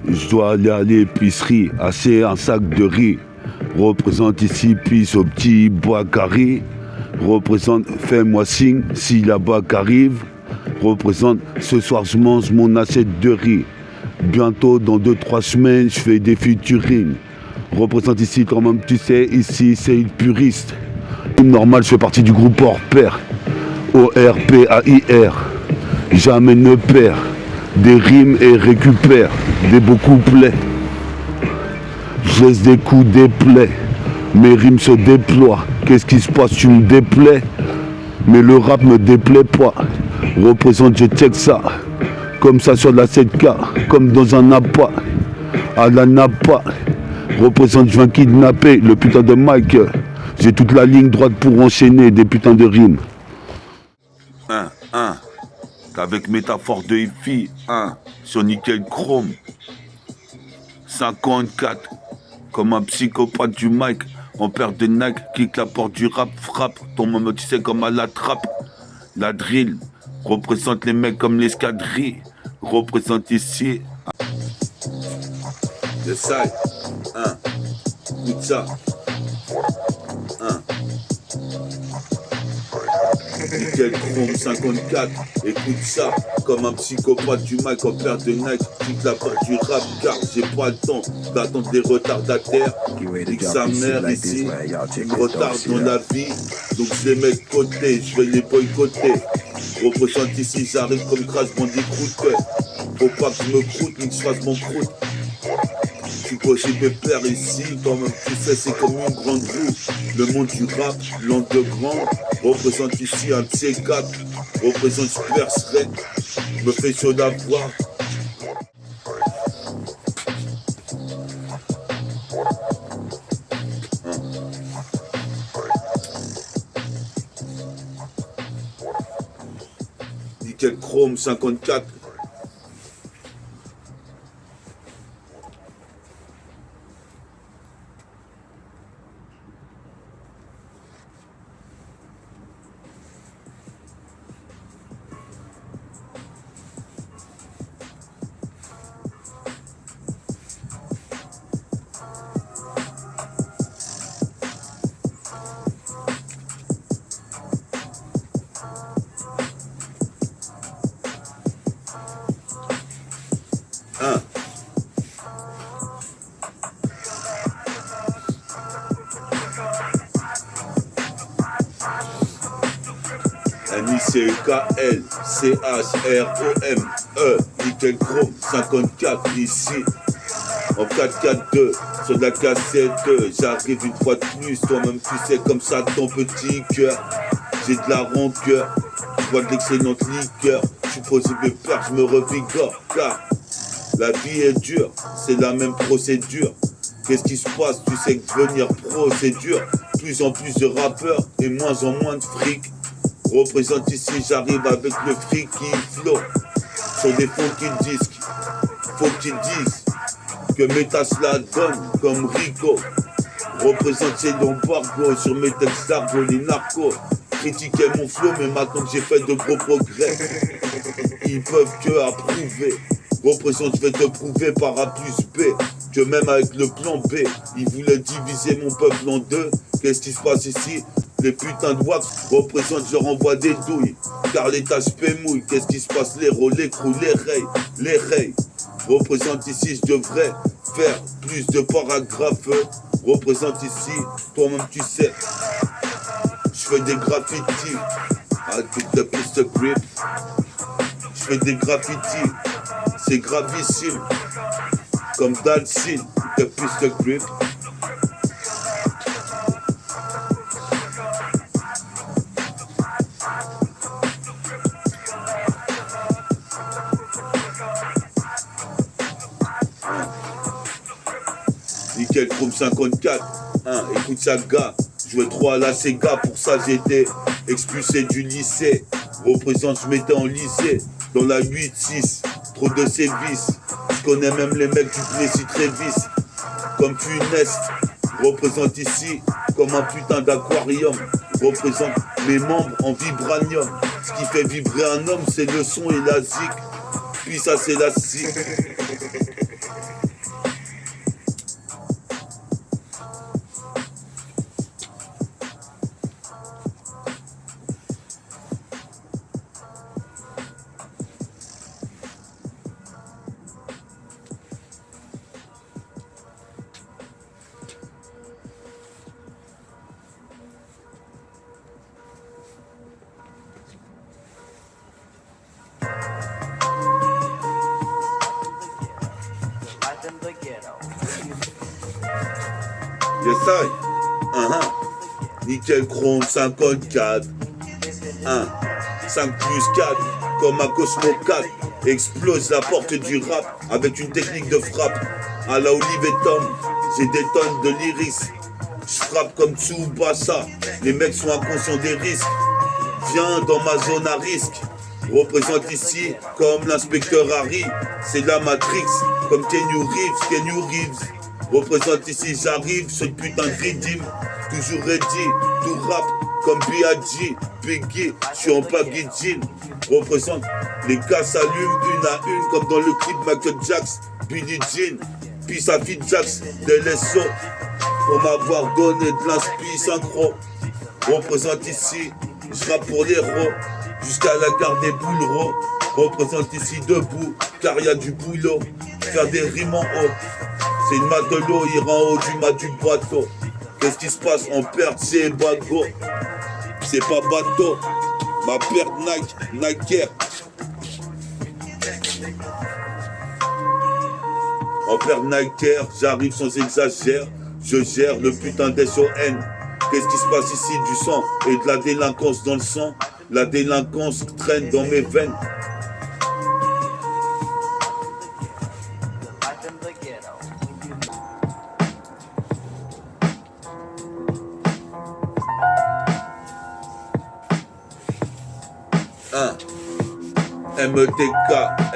Je dois aller à l'épicerie, acheter un sac de riz. Représente ici, pisse au petit bois carré. Représente, fais-moi signe si la BAC arrive. Représente, ce soir je mange mon assiette de riz. Bientôt, dans 2-3 semaines, je fais des featuring. Représente ici, quand même, tu sais, ici c'est une puriste. Normal, je fais partie du groupe hors pair. ORPAIR. Jamais ne perd. Des rimes et récupère des beaux couplets. Je laisse des coups des plaies. Mes rimes se déploient. Qu'est-ce qui se passe? Tu me déplais. Mais le rap me déplaît pas. Représente, je check ça. Comme ça sur la 7K. Comme dans un appât. À la Napa. Représente, je viens kidnapper le putain de Mike. J'ai toute la ligne droite pour enchaîner des putains de rimes. Qu'avec métaphore de hippie, sur nickel chrome. 54, comme un psychopathe du mic, en paire de Nike, kick la porte du rap, frappe, ton moment tu sais comme à la trappe. La drill, représente les mecs comme l'escadrille, représente ici. Le side, écoute ça. Nickel chrome 54, écoute ça, comme un psychopathe du mic en paire de Nike, kick la porte du rap car j'ai pas le temps d'attendre des retardataires. Nique sa mère ici, ils me retardent dans la vie, donc je les mets de côté, je vais les boycotter. Représente ici, j'arrive comme Crash Bandicoot, faut pas que je me croûte, ni que je fasse mon croûte. Je suis possible de perdre ici, quand même tu sais c'est comme une grande roue. Le monde du rap, l'underground, représente ici un de ces quatre, représente je percerai, me fais chaud d'avoir. Nickel chrome 54. NICKLCHROME, nickel chrome 54 ici, en 4-4-2, sur la cassette, j'arrive une fois de plus, toi-même tu sais comme ça ton petit cœur, j'ai de la rancœur, je vois de l'excellente liqueur, je suis possible de perdre, je me revigore, car la vie est dure, c'est la même procédure. Qu'est-ce qui se passe? Tu sais que devenir pro c'est dur, plus en plus de rappeurs et moins en moins de fric. Représente ici, j'arrive avec le fric qui flow sur des funky disques. Faut qu'ils disent que Métas la donne comme Rico. Représente ces Lombardo sur mes textes d'argot, les narcos. Critiquaient mon flow, mais maintenant que j'ai fait de gros progrès, ils peuvent que approuver. Représente, je vais te prouver par A plus B que même avec le plan B, ils voulaient diviser mon peuple en deux. Qu'est-ce qui se passe ici? Les putains de wax représentent, je leur envoie des douilles. Car l'état se mouille. Qu'est-ce qui se passe? Les rôles, les crous, les rays. Représente ici, je devrais faire plus de paragraphes. Représente ici, toi-même tu sais. Je fais des graffitis. I pick the pistol grip. Je fais des graffitis. C'est gravissime. Comme Dalsin, the pistol grip. Nickel Chrome 54, écoute ça gars, je jouais trop à la Sega, pour ça j'étais expulsé du lycée. Représente, je m'étais enlisé dans la 8-6, trop de sévices. Je connais même les mecs du Plessis Trévis, comme Funeste. Représente ici comme un putain d'aquarium. Représente mes membres en vibranium. Ce qui fait vibrer un homme, c'est le son et la zik. Puis ça c'est la zik. Yes, I. Nickel chrome 54. 1. 5 plus 4. Comme un Cosmo 4. Explose la porte du rap avec une technique de frappe. À la Olive et Tom, j'ai des tonnes de lyrics. Je frappe comme Tsubasa. Les mecs sont inconscients des risques. Viens dans ma zone à risque. Représente ici comme l'inspecteur Harry. C'est la Matrix, comme Kenny Reeves. Représente ici, j'arrive, ce putain de redeem. Toujours ready, tout rap comme B.I.G. Biggie, je suis en baggy jean. Représente, les gars s'allument une à une comme dans le clip Michael Jackson, Billie Jean. Puis sa fille Jax, des LSO. Pour m'avoir donné de l'inspi synchro. Représente ici, je rappe pour l'héros. Jusqu'à la gare des bouleros. Représente ici debout, car y a du boulot. Faire des rimes en haut. C'est une matelot, il rend haut du mât du bateau. Qu'est-ce qui se passe? On perd ses bagots. C'est pas bateau. Ma perte Nike. On perd Nike, j'arrive sans exagère. Je gère le putain d'SON. Qu'est-ce qui se passe ici? Du sang et de la délinquance dans le sang. La délinquance traîne dans mes veines.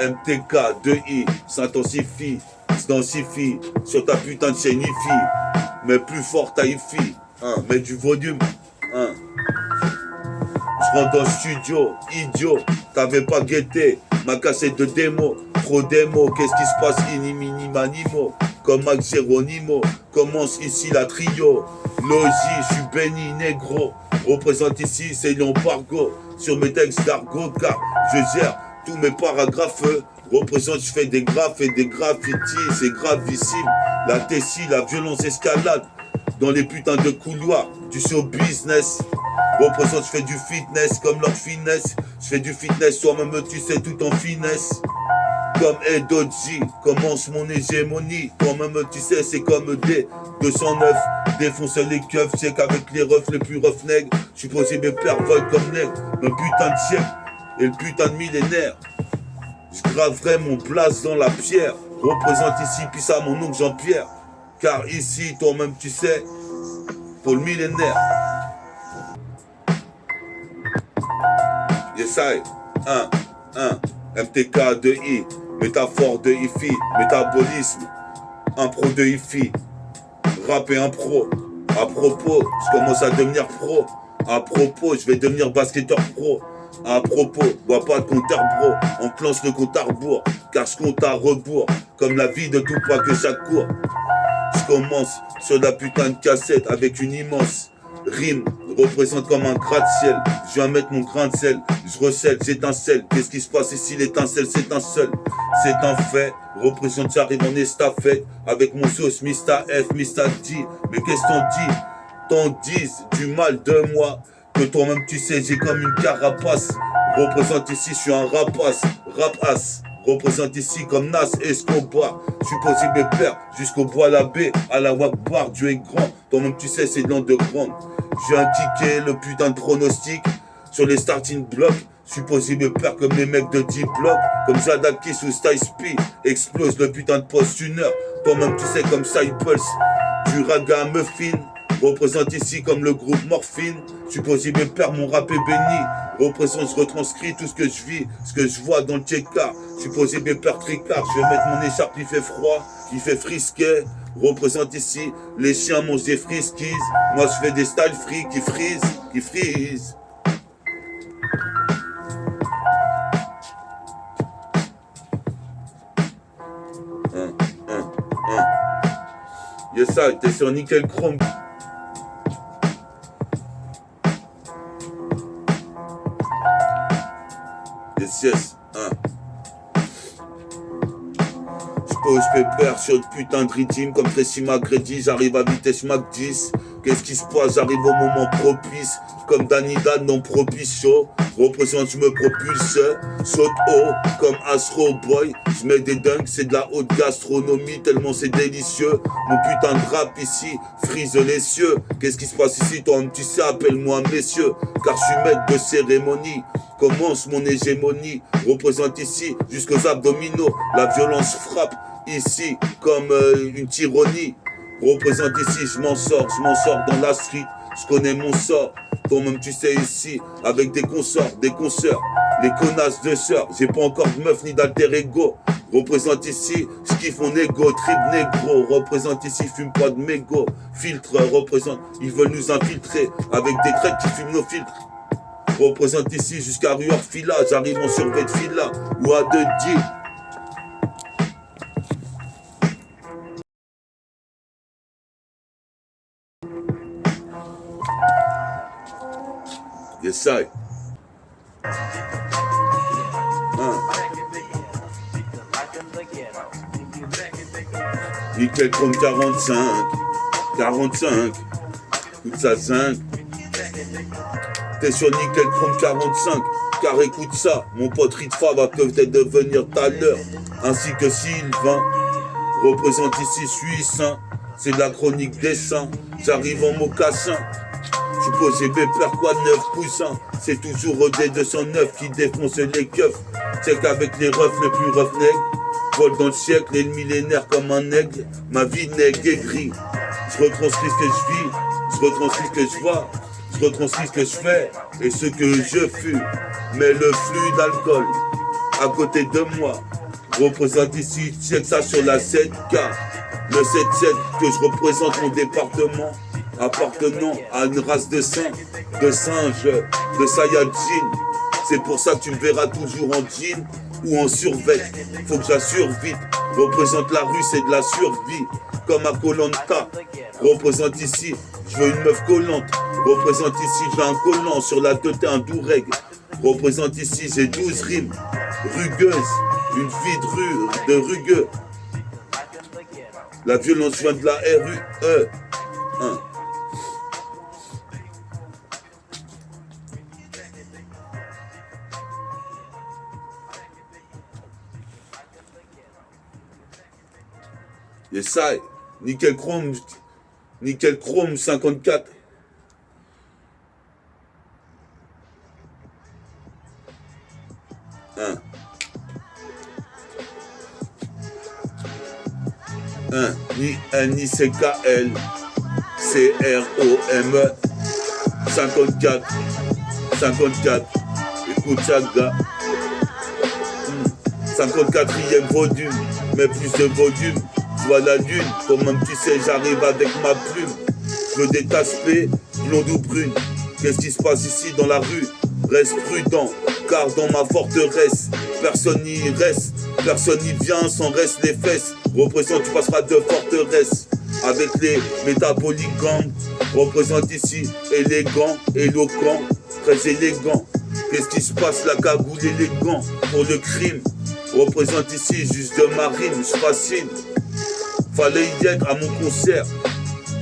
MTK, 2I, s'intensifie, se densifie, sur ta putain de chaîne IFI, mais plus fort ta IFI, mets du volume, Je rentre dans le studio, idiot, t'avais pas guetté, ma cassette de démo, trop démo, qu'est-ce qui se passe, mini manimo, comme Max Geronimo, commence ici la trio, logis, je suis béni, négro, représente ici, c'est Lombargo, sur mes textes d'argot, car je gère tous mes paragraphes, représente, je fais des graphes et des graffitis, c'est gravissime, la tessie, la violence escalade, dans les putains de couloirs, du show business, représente, je fais du fitness comme leur finesse, je fais du fitness, toi-même tu sais tout en finesse, comme Edoji, commence mon hégémonie, toi-même tu sais c'est comme des 209, défonce les keufs, c'est qu'avec les refs les plus roughnecks, je suis posé mes pères volent comme nègre, le putain de siècle et le putain de millénaire, je graverai mon place dans la pierre, représente ici, puis ça mon oncle Jean-Pierre, car ici, toi-même tu sais, pour le millénaire. Yes, I, 1, MTK 2I, métaphore de IFI, métabolisme, impro de IFI, rap et impro. À propos, je commence à devenir pro. À propos, je vais devenir basketteur pro. À propos, bois pas de compteur bro, on clenche le compte à rebours, car je compte à rebours, comme la vie de tout pas que chaque cours. Je commence sur la putain de cassette avec une immense rime, représente comme un gratte-ciel. Je viens mettre mon grain de sel, je recèle, j'étincelle. Qu'est-ce qui se passe ici? L'étincelle, c'est un seul, c'est un fait. Représente, j'arrive en estafette avec mon sauce Mista F, Mista D. Mais qu'est-ce qu'on dit? T'en disent du mal de moi, que toi-même tu sais, j'ai comme une carapace. Représente ici, je suis un rapace, rapace. Représente ici comme Nas Escobar. Je suis possible mes pères jusqu'au bois la baie, à la Wakbar, Dieu est grand. Toi-même tu sais c'est l'underground. Je viens kicker le putain de pronostic sur les starting blocks. Je suis possible mes pères comme les mecs de 10 blocs. Comme Zadakis ou Styles-P. Explose le putain de post-tuneur. Toi-même tu sais comme Cypulse. Du raga muffin. Représente ici comme le groupe Morphine. Je suis possible mes pères, mon rap est béni. Représente, je retranscris tout ce que je vis, ce que je vois dans le check-car. Je suis posé mes pères tricard, je vais mettre mon écharpe, il fait froid, il fait frisquet. Représente ici, les chiens mangent des friskies. Moi je fais des style free qui frisent. Yes, ça, t'es sur Nickel Chrome. Yes, je fais perds sur le putain de rythme comme Tracy McGrady. J'arrive à vitesse Mach 10. Qu'est-ce qui se passe? J'arrive au moment propice. Comme Danny Dan non propice show. Représente, je me propulse. Saute haut comme Astro Boy. Je mets des dunks, c'est de la haute gastronomie. Tellement c'est délicieux. Mon putain de rap ici frise les cieux. Qu'est-ce qui se passe ici? Toi tu sais, appelle-moi messieurs. Car je suis maître de cérémonie. Commence mon hégémonie. Représente ici jusqu'aux abdominaux. La violence frappe ici comme une tyrannie. Représente ici, je m'en sors dans la street. Je connais mon sort. Toi-même tu sais ici, avec des consorts, des consoeurs, les connasses de sœurs. J'ai pas encore de meuf ni d'alter ego. Représente ici, je kiffe mon ego, trip négro. Représente ici, fume pas de mégot. Filtre, représente, ils veulent nous infiltrer avec des traites qui fument nos filtres. Représente ici jusqu'à Rueur Fila. J'arrive en survêt de fila ou à 2 10. Yes, I. Nickel Chrome 45. 45. Écoute ça 5. T'es sur Nickel Chrome 45. Car écoute ça, mon pote Ritfa va peut-être devenir ta l'heure. Ainsi que Sylvain. Représente ici, suis saint. C'est de la chronique des saints. J'arrive en mocassin. Je pose les pépères quoi 9 poussins. C'est toujours OD209 qui défonce les keufs. C'est qu'avec les refs les plus roughnecks. Vol dans le siècle et le millénaire comme un aigle. Ma vie n'est gris. Je retranscris ce que je vis. Je retranscris ce que je vois. Je retranscris ce que je fais. Et ce que je fus. Mais le flux d'alcool à côté de moi représente ici, check ça sur la 7K. Le 7-7 que je représente mon département. Appartenant à une race de singes, de Saiyajin. C'est pour ça que tu me verras toujours en jean ou en survêt. Faut que j'assure vite. Représente la rue, c'est de la survie. Comme à Koh Lanta. Représente ici, je veux une meuf collante. Représente ici, je veux un collant sur la tête, un doureg. Représente ici, j'ai 12 rimes. Rugueuse, une vie de rugueux. La violence vient de la RUE. Et ça, Nickel Chrome 54. N-I-C-K-L C-R-O-M 54. Écoute ça, gars. 54e volume, mais plus de volume. Je vois la lune, comme même tu sais, j'arrive avec ma plume. Je veux des tasses P, blonde ou brune. Qu'est-ce qui se passe ici dans la rue? Reste prudent, car dans ma forteresse, personne n'y reste. Personne n'y vient sans reste les fesses. Représente, tu passeras de forteresse. Avec les métaboliques gangs. Représente ici, élégant, éloquent, très élégant. Qu'est-ce qui se passe, la cagoule élégant pour le crime? Représente ici, juste de marine, je fascine. Fallait y être à mon concert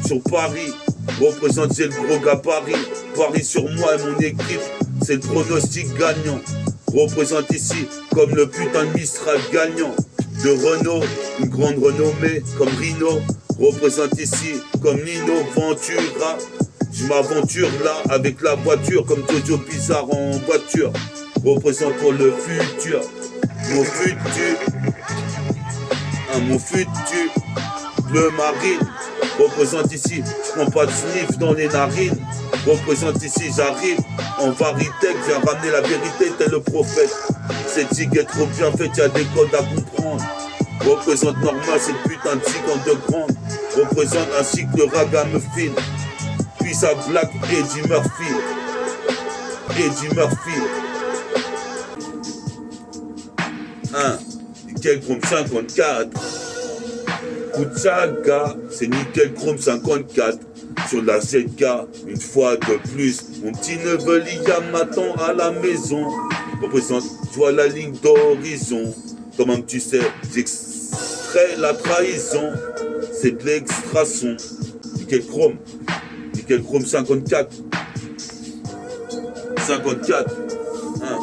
sur Paris. Représente, j'ai le gros gabarit. Paris sur moi et mon équipe, c'est le pronostic gagnant. Représente ici comme le putain de Mistral gagnant. De Renault, une grande renommée comme Rino. Représente ici comme Nino Ventura. Je m'aventure là avec la voiture comme Jojo Bizarre en voiture. Représente pour le futur. Mon futur. Mon futur. Bleu marine. Représente ici, je prends pas de sniff dans les narines. Représente ici, j'arrive en varité, viens ramener la vérité tel le prophète. Cette gigue est trop bien faite, y'a des codes à comprendre. Représente normal, cette putain de gigue en deux grandes. Représente ainsi que le ragamuffin. Puis sa blague, Eddie Murphy. Nickel Chrome 54. Kuchaga, c'est Nickel Chrome 54. Sur la 7K, une fois de plus. Mon petit neveu Liam m'attend à la maison. Représente, je vois la ligne d'horizon. Toi-même tu sais, j'extrais Après la trahison, c'est de l'extrason. Nickel Chrome 54. 54. Hein.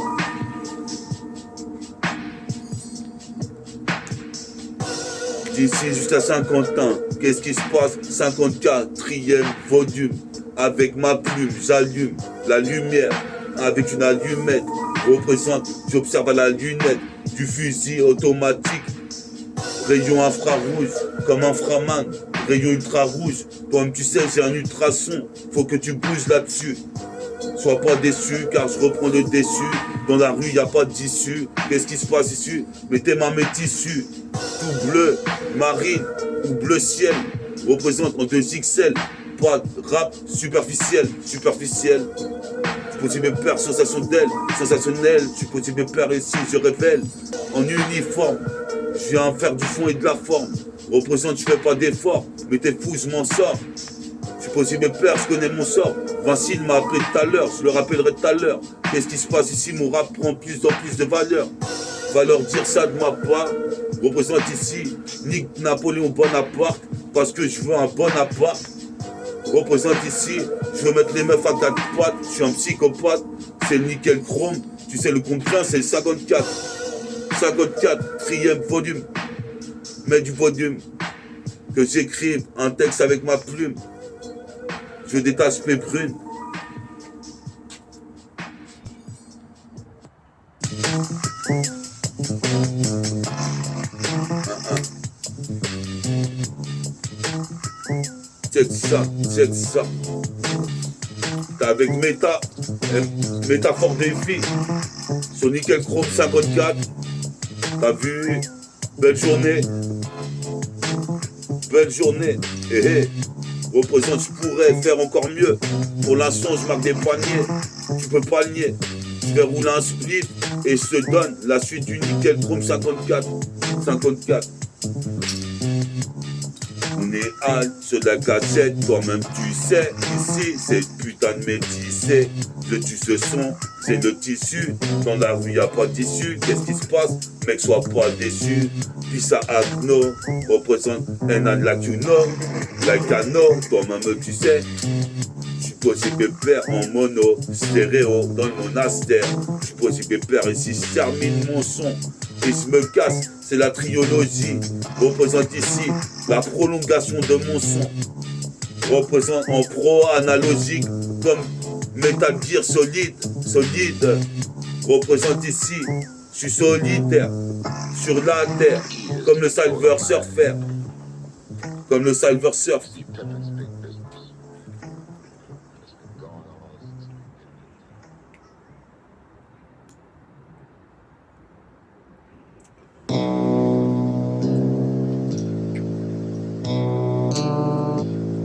D'ici jusqu'à 50 ans, qu'est-ce qui se passe? 54e volume. Avec ma plume, j'allume la lumière avec une allumette. Représente, j'observe à la lunette du fusil automatique. Rayon infrarouge, comme inframan, rayon ultra rouge. Toi-même tu sais, j'ai un ultrason, faut que tu bouges là-dessus. Sois pas déçu, car je reprends le déçu. Dans la rue, y a pas d'issue. Qu'est-ce qui se passe ici? Mettez ma tissu. Tout bleu, marine ou bleu ciel. Représente en 2XL. Pas de rap superficiel. Tu peux me perdre sensationnel. Tu peux me perdre ici, je révèle. En uniforme, je viens faire du fond et de la forme. Représente, je fais pas d'effort. Mais t'es fou, je m'en sors. Je suis possible père, je connais mon sort. Vincile m'a appelé tout à l'heure, je le rappellerai tout à l'heure. Qu'est-ce qui se passe ici? Mon rap prend plus en plus de valeur. Va leur dire ça de ma part. Représente ici, nique Napoléon Bonaparte. Parce que je veux un bon appart. Représente ici, je veux mettre les meufs à 4 pattes. Je suis un psychopathe, c'est le nickel chrome. Tu sais le combien, c'est le 54. 54e volume. Mets du volume. Que j'écrive un texte avec ma plume. Je détache mes prunes. Check ça. T'es avec métaphore des filles. Sur Nickel Chrome 54. T'as vu? Belle journée. Représente, je pourrais faire encore mieux. Pour l'instant, je marque des poignets. Tu peux pas le nier. Je vais rouler un split et je te donne la suite du Nickel Chrome 54. On est hal sur la cassette, toi-même tu sais. Ici, c'est putain de métissé. Le tue ce son, c'est le tissu. Dans la rue, y a pas d'issue. Qu'est-ce qui se passe? Mec, sois pas déçu. Puis ça agno, représente un an de la cuno. Like Cano, toi-même tu sais. Je suis possible père en mono, stéréo dans le monastère. Je suis possible père ici, je termine mon son. Et je me casse, c'est la triologie. Représente ici la prolongation de mon son. Représente en pro analogique comme Metal Gear solide. Représente ici, je suis solitaire sur la terre comme le Silver Surfer.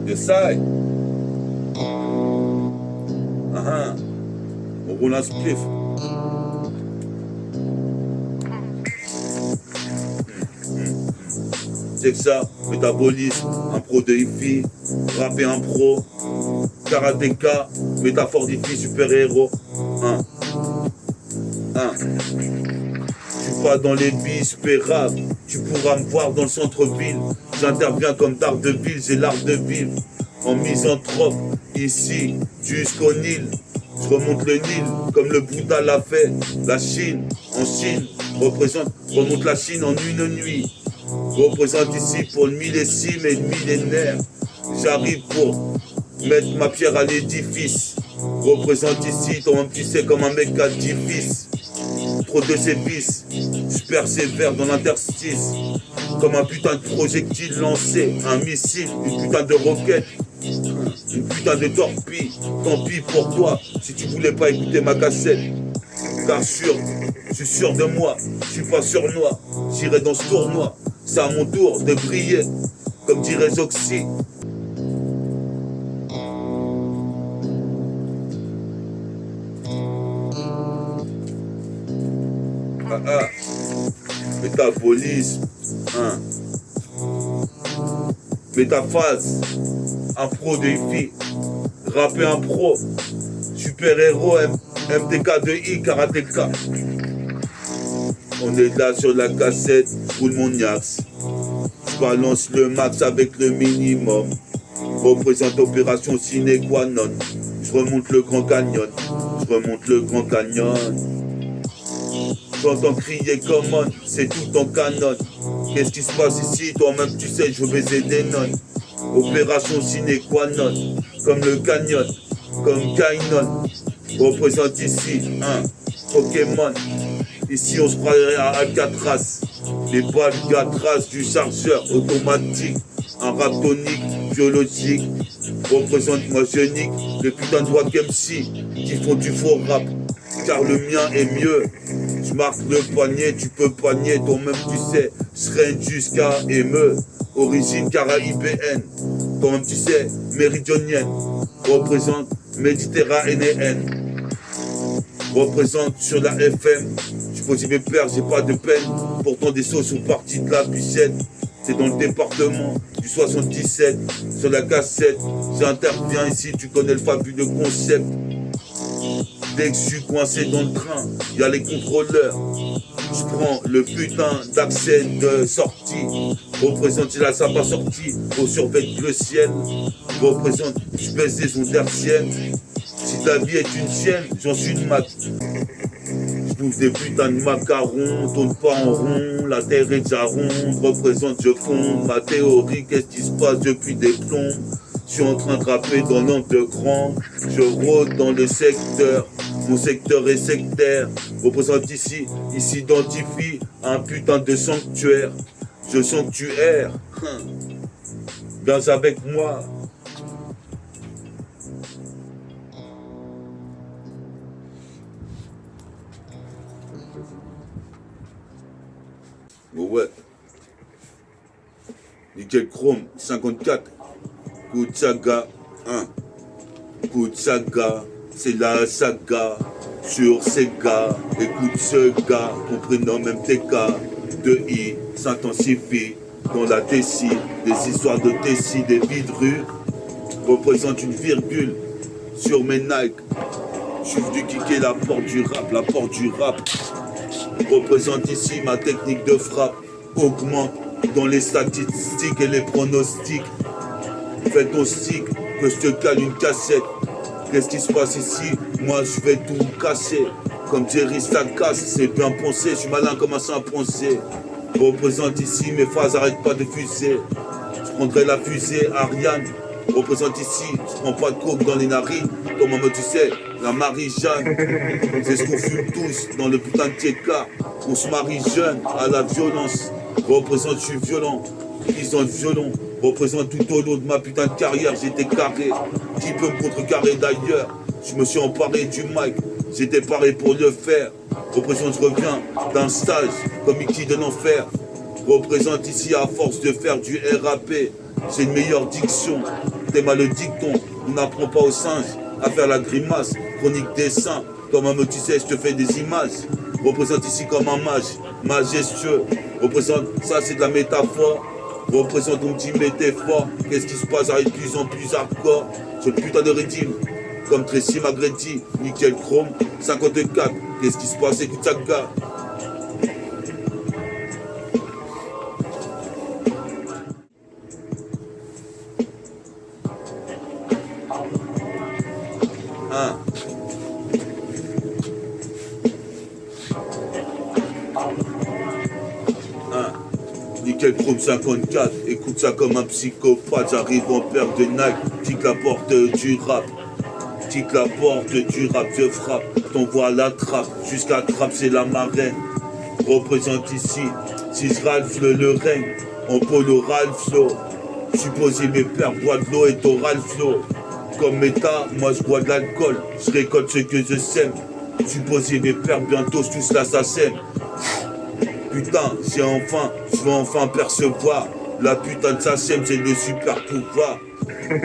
Yes, I. On roule un spliff. C'est que ça, métabolisme, un pro de hi-fi, rapper un pro, karatéka, métaphore d'hi-fi, super-héros. Je suis pas dans les bis, pérave, tu pourras me voir dans le centre-ville. J'interviens comme Daredevil, j'ai l'art de vivre. En misanthrope, ici, jusqu'au Nil. Je remonte le Nil, comme le Bouddha l'a fait. La Chine, en Chine, remonte la Chine en une nuit. Représente ici pour le millésime et le millénaire. J'arrive pour mettre ma pierre à l'édifice. Représente ici, toi-même tu sais comme un mec à 10 fils. Trop de sévices, je persévère dans l'interstice. Comme un putain de projectile lancé, un missile, une putain de roquette, une putain de torpille. Tant pis pour toi, si tu voulais pas écouter ma cassette. Car je suis sûr de moi, je suis pas surnois. J'irai dans ce tournoi, c'est à mon tour de briller, comme dirait Zoxy. Métabolisme, métaphase, un pro de hi-fi, rapper un pro, super-héros, MTK de I, karatéka. On est là sur la cassette, roule mon Yax. Je balance le max avec le minimum. Représente opération sine qua non. Je remonte le Grand Canyon. Je remonte le Grand Canyon. J'entends crier common, c'est tout en canon. Qu'est-ce qui se passe ici? Toi-même tu sais, je veux baiser des nonnes. Opération sine qua non. Comme le canyon, comme Kainon. Représente ici un Pokémon. Ici on se croirait à Alcatraz. Les balles Gatras du chargeur automatique. Un rap tonique, biologique. Représente moi je nique les putains de wack MC qui font du faux rap. Car le mien est mieux. Je marque le poignet, tu peux poigner. Toi-même tu sais, je règne jusqu'à émeu. Origine caraïbéenne. Toi-même tu sais, méridionnienne. Représente méditerranéenne. Représente sur la FM. Je pose mes pères, j'ai pas de peine. Pourtant des sauces sont parties de la pucette. C'est dans le département du 77. Sur la cassette, j'interviens ici, tu connais le fabuleux concept. Dès que je suis coincé dans le train, y a les contrôleurs. Je prends le putain d'accès de sortie. Représente, il a sa pas sortie. Au survêt le ciel. Représente, je baisse des ondes hertziennes. Si ta vie est une chienne, j'en suis une mat. Je bouffe des putains de macarons, tourne pas en rond, la terre est déjà ronde. Représente, je fonde ma théorie, qu'est-ce qui se passe depuis des plombs. Je suis en train de rapper dans l'angle de grand, je rôde dans le secteur, mon secteur est sectaire. Représente ici, il s'identifie à un putain de sanctuaire. Je sanctuaire, viens avec moi. Ouais. Nickel Chrome 54. Kuchaga 1. Kuchaga, c'est la saga sur Sega. Écoute ce gars, qu'on prénomme MTK. De I s'intensifie dans la Tessie. Des histoires de Tessie, des vies de rue représentent une virgule sur mes Nike. Je suis venu kicker la porte du rap, la porte du rap. Représente ici ma technique de frappe. Augmente dans les statistiques et les pronostics. Fais ton stick, que je te cale une cassette. Qu'est-ce qui se passe ici? Moi je vais tout casser. Comme Jerry Stackhouse, c'est bien pensé. Je suis malin comme un chimpanzé. Représente ici, mes phases arrêtent pas de fuser. Je prendrai la fusée Ariane. Représente ici, je prends pas de coke dans les narines. Comme moi tu sais, la Marie-Jeanne. C'est ce qu'on fume tous dans le putain de TK. On se marie jeune à la violence. Représente, je suis violent. Ils ont le violon. Représente tout au long de ma putain de carrière, j'étais carré. Qui peut me contrecarrer d'ailleurs? Je me suis emparé du mic, j'étais paré pour le faire. Représente, je reviens d'un stage comme Mickey de l'enfer. Représente ici à force de faire du RAP. J'ai une meilleure diction, t'es mal le dicton. On n'apprend pas aux singes à faire la grimace. Chronique dessin, comme un tu sais, je te fais des images. Représente ici comme un mage, majestueux. Représente, ça c'est de la métaphore. Représente mon petit métaphore. Qu'est-ce qui se passe? J'arrive de plus en plus hardcore. Sur le putain de rythme. Comme Tracy McGrady, Nickel Chrome 54. Qu'est-ce qui se passe? Écoute ça, gars. Nickel Chrome 54, écoute ça comme un psychopathe. J'arrive en paire de Nike, tique la porte du rap. Tique la porte du rap, je frappe. T'envoies la trappe, jusqu'à trappe c'est la marraine. Représente ici, si je ralphe le règne. En polo Ralph supposé mes pères boivent de l'eau et t'auras flow. Comme méta, moi je bois de l'alcool. Je récolte ce que je sème. Supposé mes pères bientôt tous l'assassin. Putain, je vais enfin percevoir. La putain de sa sème, c'est le super pouvoir.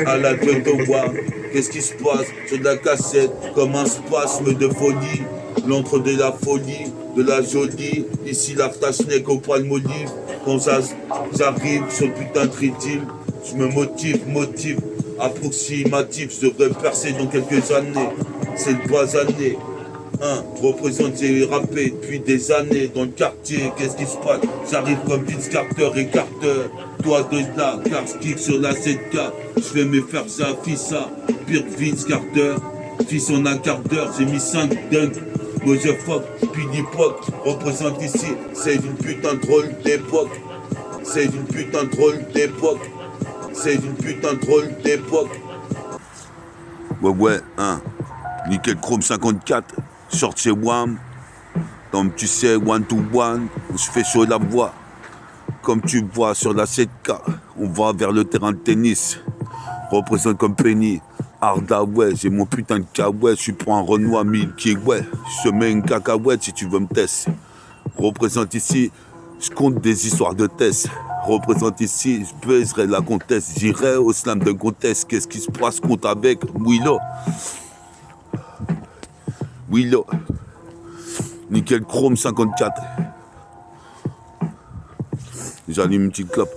À la gueule de voir, qu'est-ce qui se passe sur de la cassette, comme un spasme de folie. L'entre de la folie, de la jolie. Ici la snake au palmolive. Quand j'arrive sur le putain de rythme, je me motive, approximatif. Je devrais percer dans quelques années. C'est le basané. Représente, j'ai rappé depuis des années dans le quartier. Qu'est-ce qui se passe? J'arrive comme Vince Carter et Carter. Toi de là, car kick sur la 7K. Je fais mes fers à Fissa. Pire que Vince Carter. Fils en un quart d'heure, j'ai mis 5 dunks. Moi je fuck, puis l'époque. Représente ici, c'est une putain de drôle d'époque. C'est une putain de drôle d'époque. C'est une putain de drôle d'époque. Ouais, Nickel Chrome 54. Short chez Wham. Donc tu sais, one to one. Je fais chaud la voix. Comme tu vois sur la 7K. On va vers le terrain de tennis. Représente comme Penny. Arda, ouais, j'ai mon putain de cacahuète. Je suis pour un Renoir Milky, ouais. Je te mets une cacahuète si tu veux me tester. Représente ici. Je compte des histoires de tests. Représente ici, je baiserai la comtesse. J'irai au slam de comtesse. Qu'est-ce qui se passe? Compte avec Willow. Willow. Nickel Chrome 54. J'allume une petite clope.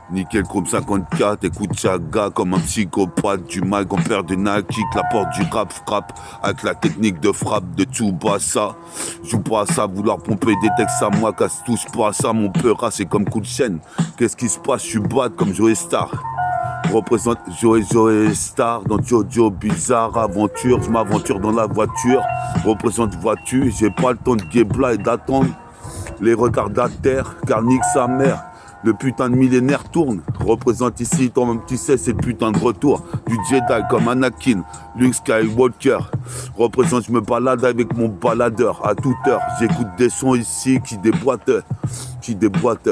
Nickel Chrome 54, écoute Chaga comme un psychopathe du mic en perd de Nike, la porte du rap frappe avec la technique de frappe de Tsubasa. Joue pas à ça, vouloir pomper des textes à moi, casse touche pas à ça, mon peur, c'est comme coup de chaîne. Qu'est-ce qui se passe? Je suis bad comme Joey Star. Représente Joey Star dans Jojo Bizarre Aventure, je m'aventure dans la voiture. Représente voiture, j'ai pas le temps de guébla et d'attendre les retardataires, car nique sa mère. Le putain de millénaire tourne, représente ici, toi-même tu sais, c'est le putain de retour du Jedi comme Anakin, Luke Skywalker. Représente, je me balade avec mon baladeur à toute heure. J'écoute des sons ici qui déboîtent, qui déboîtent.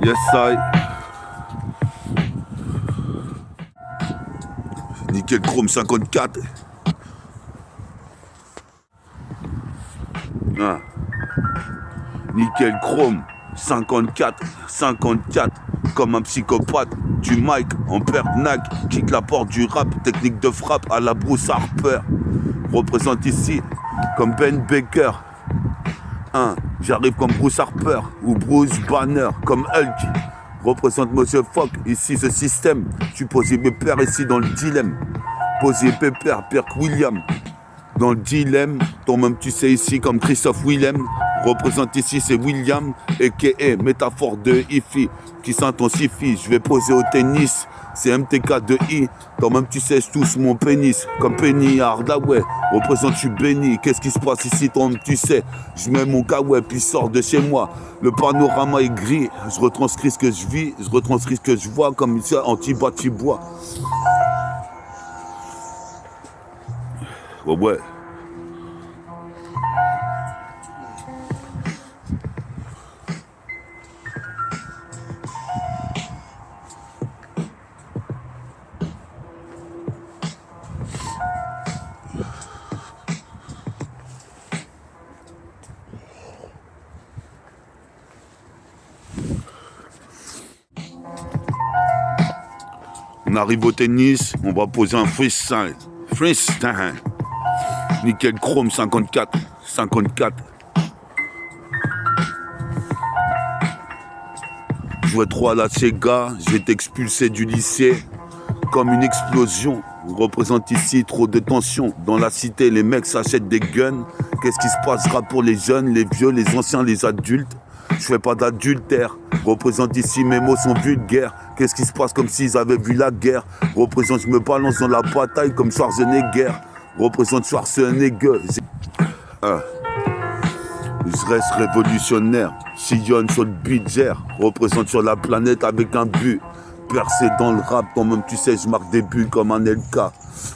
Yes, I. Nickel Chrome 54. Nickel Chrome 54, 54, comme un psychopathe du mic en pernac, kick la porte du rap, technique de frappe à la Bruce Harper. Représente ici comme Ben Baker. J'arrive comme Bruce Harper ou Bruce Banner comme Hulk. Représente Monsieur Fock, ici ce système. Je suis posé mes pères ici dans le dilemme. Posé pépère, Pierre William. Dans le dilemme, toi-même tu sais ici comme Christophe Willem. Représente ici c'est William, a.k.a. métaphore de Ifi, qui s'intensifie. Je vais poser au tennis, c'est MTK de I. Toi-même tu sais, je touche mon pénis, comme Penny Hardaway. Représente, je suis béni, qu'est-ce qui se passe ici, toi-même tu sais. Je mets mon kawaii, puis sors de chez moi. Le panorama est gris, je retranscris ce que je vis, je retranscris ce que je vois, comme ici, anti-bâti-bois. Ouais. On arrive au tennis, on va poser un freestyle. Freestyle. Nickel Chrome 54. 54. Jouais trop à la Sega, je vais t'expulser du lycée. Comme une explosion. On représente ici trop de tension. Dans la cité, les mecs s'achètent des guns. Qu'est-ce qui se passera pour les jeunes, les vieux, les anciens, les adultes? Je fais pas d'adultère. Représente ici, mes mots sont vulgaires. Qu'est-ce qui se passe comme s'ils avaient vu la guerre? Représente, je me balance dans la bataille comme Schwarzenegger. Représente Schwarzenegger. Je reste révolutionnaire. Sillonne sur le budget. Représente sur la planète avec un but. Percé dans le rap, toi-même tu sais, je marque des buts comme un LK.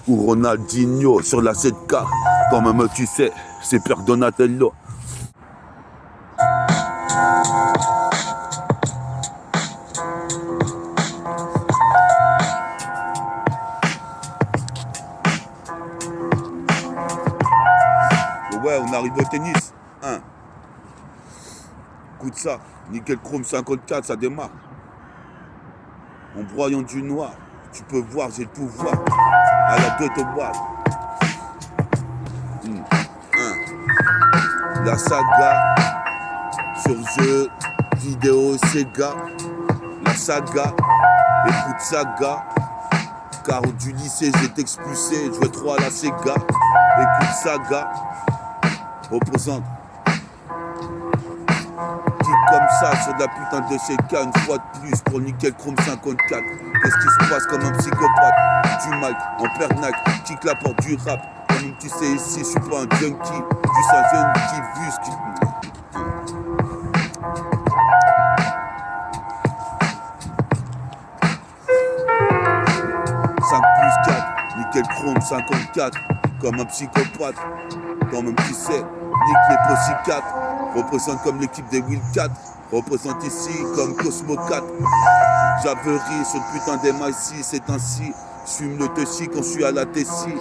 Ou Ronaldinho sur la 7K. Toi-même tu sais, c'est Père Donatello. tennis. Hein. Écoute ça, nickel chrome 54, ça démarre. En broyant du noir, tu peux voir, j'ai le pouvoir. À la tête au bois. La saga sur jeu vidéo Sega. La saga, écoute saga. Car du lycée j'ai été expulsé, je jouais trop à la Sega. Écoute saga, représente. Kick comme ça sur de la putain de Sega, une fois de plus pour nickel chrome 54. Qu'est-ce qui se passe comme un psychopathe? Du mic en pernac, kick la porte du rap. Comme tu sais ici, je suis pas un junkie, juste un jeune qui vuse, qui... 5+4, nickel chrome 54, comme un psychopathe, quand même tu sais, nique les psychiatres, représente comme l'équipe des Will 4, représente ici comme Cosmo 4, j'averie sur le putain des MIC, c'est ainsi, j'fume le Tessie quand je suis à la Tessie,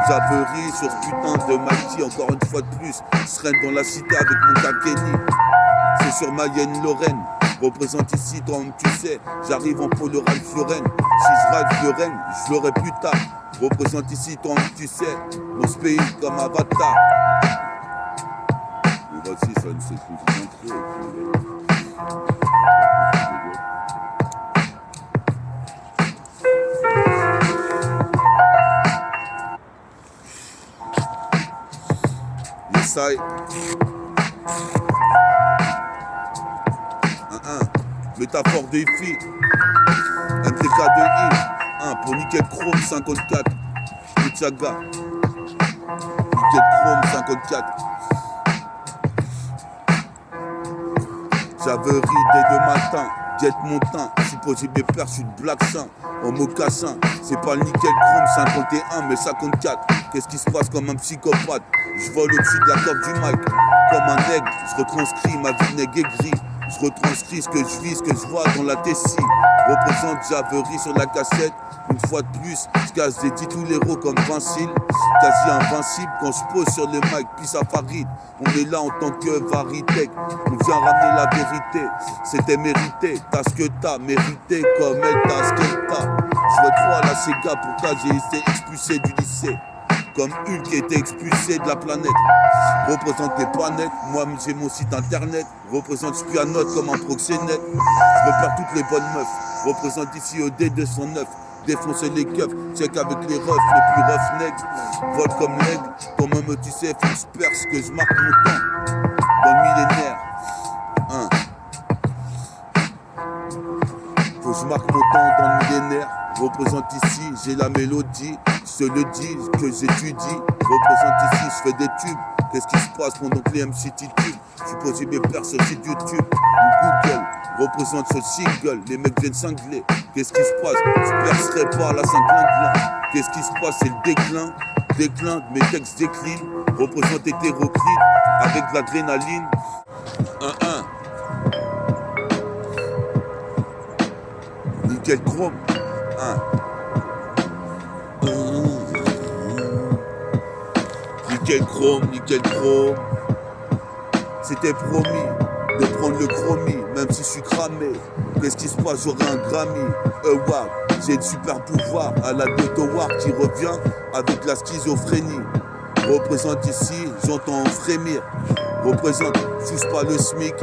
j'averie sur ce putain de Mighty, encore une fois de plus, sereine dans la cité avec mon Kenny, c'est sur Mayenne Lorraine. Représente ici, toi-même tu sais, j'arrive en polo Ralph Lauren. Si je rêve de Rennes, je l'aurai plus tard. Représente ici, toi-même tu sais, dans ce pays comme Avatar. Mais voici, ça ne s'est plus trop. Yesai. Métaphore de IFI, MTK de I, pour nickel chrome 54, Uchaga, nickel chrome 54. J'averie dès le matin, jet montant, supposé mes pères, je suis de black saint, en mocassin, c'est pas le nickel chrome 51, mais 54. Qu'est-ce qui se passe comme un psychopathe? Je vole au-dessus de la corde du mic, comme un aigle, je retranscris ma vie nègre aigrie. Je retranscris ce que je vis, ce que je vois dans la Tessie. Représente j'averie sur la cassette. Une fois de plus, je casse des titres l'héros comme Vincile. Quasi invincible quand je pose sur le mic, puis ça faride. On est là en tant que Varitech. On vient ramener la vérité. C'était mérité, t'as ce que t'as mérité comme elle t'as ce qu'elle t'a. Je vois trop à la Sega, pourquoi j'ai été expulsé du lycée. Comme Hulk qui était expulsé de la planète. Représente les planètes, moi j'ai mon site internet. Représente Spianote comme un proxénète. Je repère toutes les bonnes meufs. Représente ici au D209. Défoncer les keufs, check avec les refs, les plus roughnecks. Vole comme l'aigle, quand même tu sais, faut que je perce, que je marque mon temps. Dans le millénaire. Faut que je marque mon temps dans le millénaire. Représente ici, j'ai la mélodie. Je te le dis, que j'étudie. Représente ici, je fais des tubes. Qu'est-ce qui se passe pendant que les MC titubent? Je suis posé mes pères sur site YouTube ou Google. Représente ce single, les mecs viennent cingler. Qu'est-ce qui se passe? Je percerai pas la cinglingue. Qu'est-ce qui se passe? C'est le déclin. Déclin de mes textes déclinent. Représente hétéroclite avec de l'adrénaline. 1-1. Nickel chrome. Nickel chrome. C'était promis de prendre le chromie, même si je suis cramé. Qu'est-ce qui se passe? J'aurai un Grammy. Wow, j'ai le super pouvoir à la War qui revient avec la schizophrénie. Représente ici, j'entends frémir. Représente, touche pas le SMIC.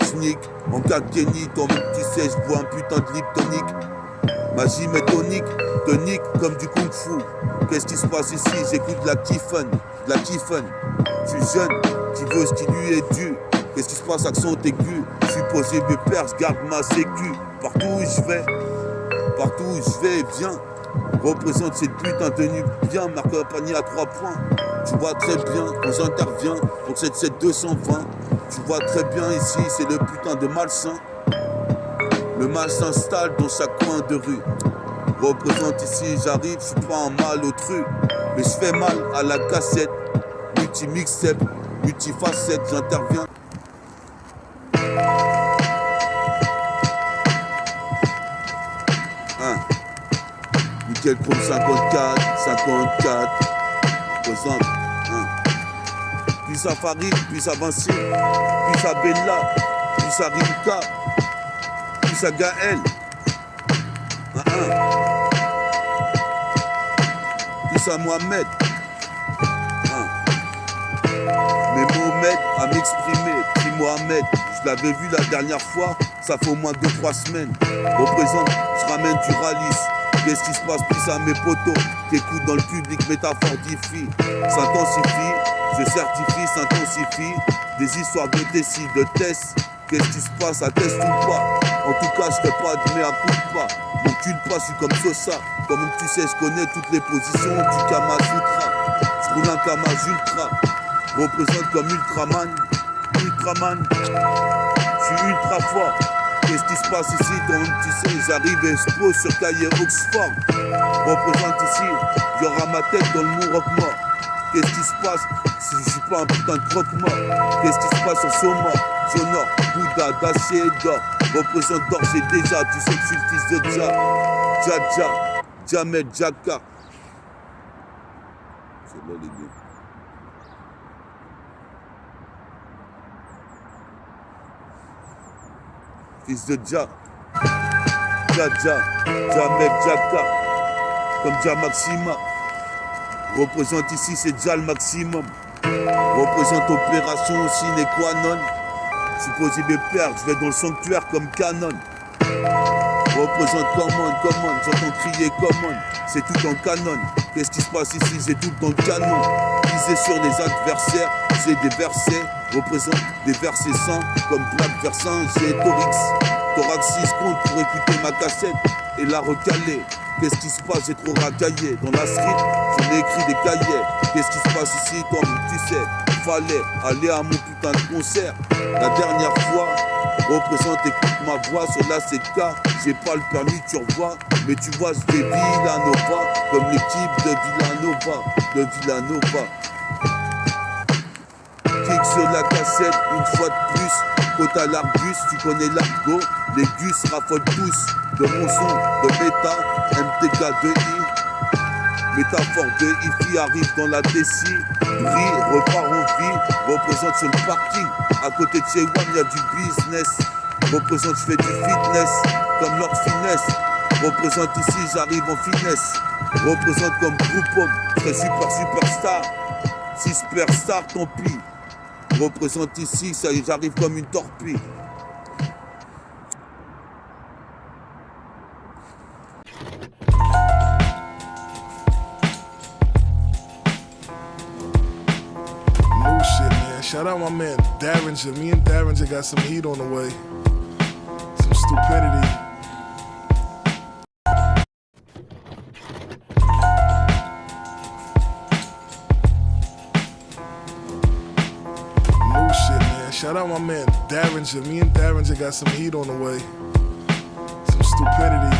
Sneak, en cas de Kenny, toi-même tu sais, je bois un putain de lip tonique. Magie mais tonique comme du kung fu. Qu'est-ce qui se passe ici? J'écoute de la Kiffen. Je suis jeune, qui veut ce qui lui est dû. Qu'est-ce qui se passe? Accent aigu. Je suis posé mes pères, je garde ma sécu. Partout où je vais, viens. Représente cette putain tenue bien, marque un panier à 3 points. Tu vois très bien quand j'interviens pour cette 220. Tu vois très bien ici, c'est le putain de malsain. Le mal s'installe dans chaque coin de rue. Représente ici, j'arrive, je suis pas un malotru. Mais je fais mal à la cassette. Multi-mixtape, multifacette, j'interviens. Nickel chrome 54. Représente. puis à Farid, puis à Vinci, puis à Bella, puis à Rimka, puis à Gaël. Puis à Mohamed. Mais Mohamed a m'exprimer, puis Mohamed, je l'avais vu la dernière fois, ça fait au moins 2-3 semaines. Représente, je ramène du ralice. Qu'est-ce qui se passe, puis à mes potos qui écoutent dans le public, métaphordifie, s'intensifie, je certifie, s'intensifie. Des histoires de Tessie, de Tess. Qu'est-ce qui se passe, atteste ou pas? En tout cas, je serai pas admis à coup de pas. Mon culpa, je suis comme Sosa. Quand même tu sais, je connais toutes les positions du Kama Sutra. Je roule un Kama Ultra. Représente comme Ultraman. Ultraman. Je suis ultra fort. Qu'est-ce qui se passe ici? Quand même tu sais, j'arrive et je pose sur cahier Oxford. Représente ici, j'aurai ma tête dans le Mourok mort. Qu'est-ce qui se passe si je suis pas un putain de croque-mort? Qu'est-ce qui se passe en Soma? Sonore, Bouddha, d'acier et d'or. Représente d'or, j'ai déjà, tu sais que je suis le fils de Dja. Dja, Djamed, Djaka. C'est là les gars. Fils de Dja. Djamed, Djaka. Comme Dja Maxima. Représente ici, c'est Dja le maximum. Représente opération sine qua non. Supposé mes pères, je vais dans le sanctuaire comme Canon. Représente commande, j'entends crier commande. C'est tout en canon. Qu'est-ce qui se passe ici? C'est tout dans le canon. Viser sur les adversaires, j'ai des versets. Représente des versets saints comme Black Versin, j'ai Torix. Thorax 6 comptes pour écouter ma cassette et la recaler. Qu'est-ce qui se passe? J'ai trop racaillé. Dans la street, j'en ai écrit des cahiers. Qu'est-ce qui se passe ici? Toi-même tu sais. Fallait aller à mon putain de concert. La dernière fois, représente, écoute ma voix sur la CK. J'ai pas le permis, tu revois. Mais tu vois, je des Villanova. Comme l'équipe de Villanova. Kick sur la cassette, une fois de plus. Côte à l'Argus, tu connais l'argot. Les gus raffolent tous de mon son, de méta, MTK2I. Métaphore de Ifi arrive dans la Tessie. Brille, repart en vie. Représente sur le parking. À côté de chez One, y'a du business. Représente, je fais du fitness. Comme leur finesse. Représente ici, j'arrive en finesse. Représente comme groupe homme. Je serai superstar. Si superstar, tant pis. Représente ici, ça y est, j'arrive comme une torpille. Shout out my man Darringer. Me and Darringer got some heat on the way. Some stupidity. New shit, man. Shout out my man Darringer. Me and Darringer got some heat on the way. Some stupidity.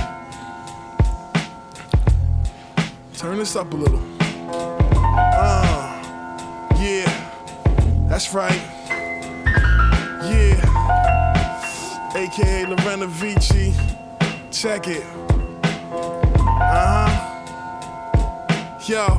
Turn this up a little. Yeah. That's right. Yeah. AKA Lorena Vici. Check it. Yo.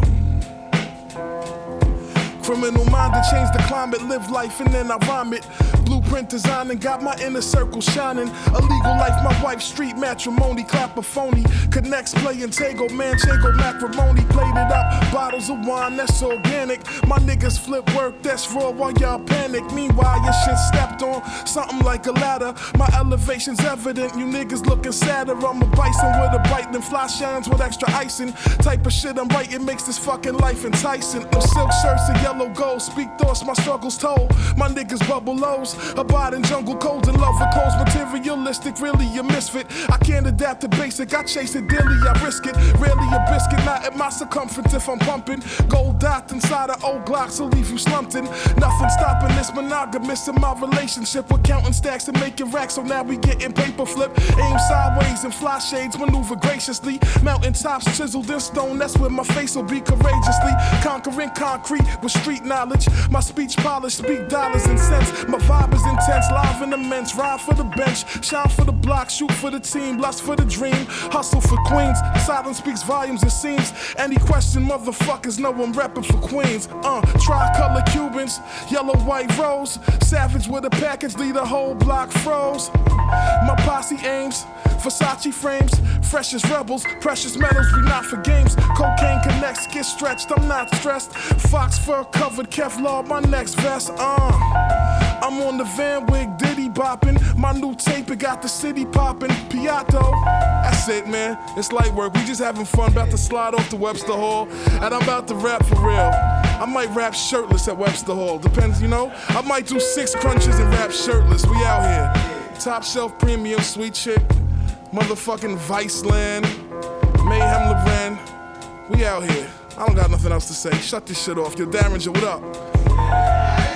Criminal minded, change the climate, live life and then I rhyme it. Blueprint designing, got my inner circle shining. A legal life, my wife, street matrimony, clap a phony. Connects, playing Tego, Manchego, Macrimony. Played it up, bottles of wine, that's organic. My niggas flip work, that's raw while y'all panic. Meanwhile, your shit stepped on, something like a ladder. My elevation's evident, you niggas looking sadder. I'm a bison with a bite, then fly shines with extra icing. Type of shit I'm writing makes this fucking life enticing. Them silk shirts and yellow gold, speak thoughts, my struggles told. My niggas bubble lows, abide in jungle codes and love for clothes. Materialistic, really a misfit. I can't adapt to basic, I chase it daily, I risk it. Rarely a biscuit, not at my circumference if I'm pumping. Gold dot inside of old Glocks will leave you slumped in. Nothing stopping this monogamous in my relationship. We're counting stacks and making racks, so now we getting paper flip. Aim sideways and fly shades, maneuver graciously. Mountain tops chiseled in stone, that's where my face will be courageously. Conquering concrete with street knowledge. My speech polished, speak dollars and cents. My vibe is intense, live and immense. Ride for the bench, shine for the block, shoot for the team, lust for the dream, hustle for Queens. Silence speaks volumes, it seems. Any question, motherfuckers know I'm reppin' for Queens. Tricolor Cubans, yellow, white, rose. Savage with a package, lead the whole block froze. My posse aims, Versace frames, fresh as rebels, precious metals, we not for games. Cocaine connects, get stretched, I'm not stressed. Fox fur covered, Kevlar, my next vest. I'm on the Van Wig, Diddy bopping. My new tape, it got the city popping. Piatto, that's it, man. It's light work, we just having fun. About to slide off to Webster Hall, and I'm about to rap for real. I might rap shirtless at Webster Hall, depends, you know. I might do 6 crunches and rap shirtless. We out here. Top shelf premium, sweet chick. Motherfucking Viceland, Mayhem Loren. We out here. I don't got nothing else to say. Shut this shit off. Yo, Darringer, what up?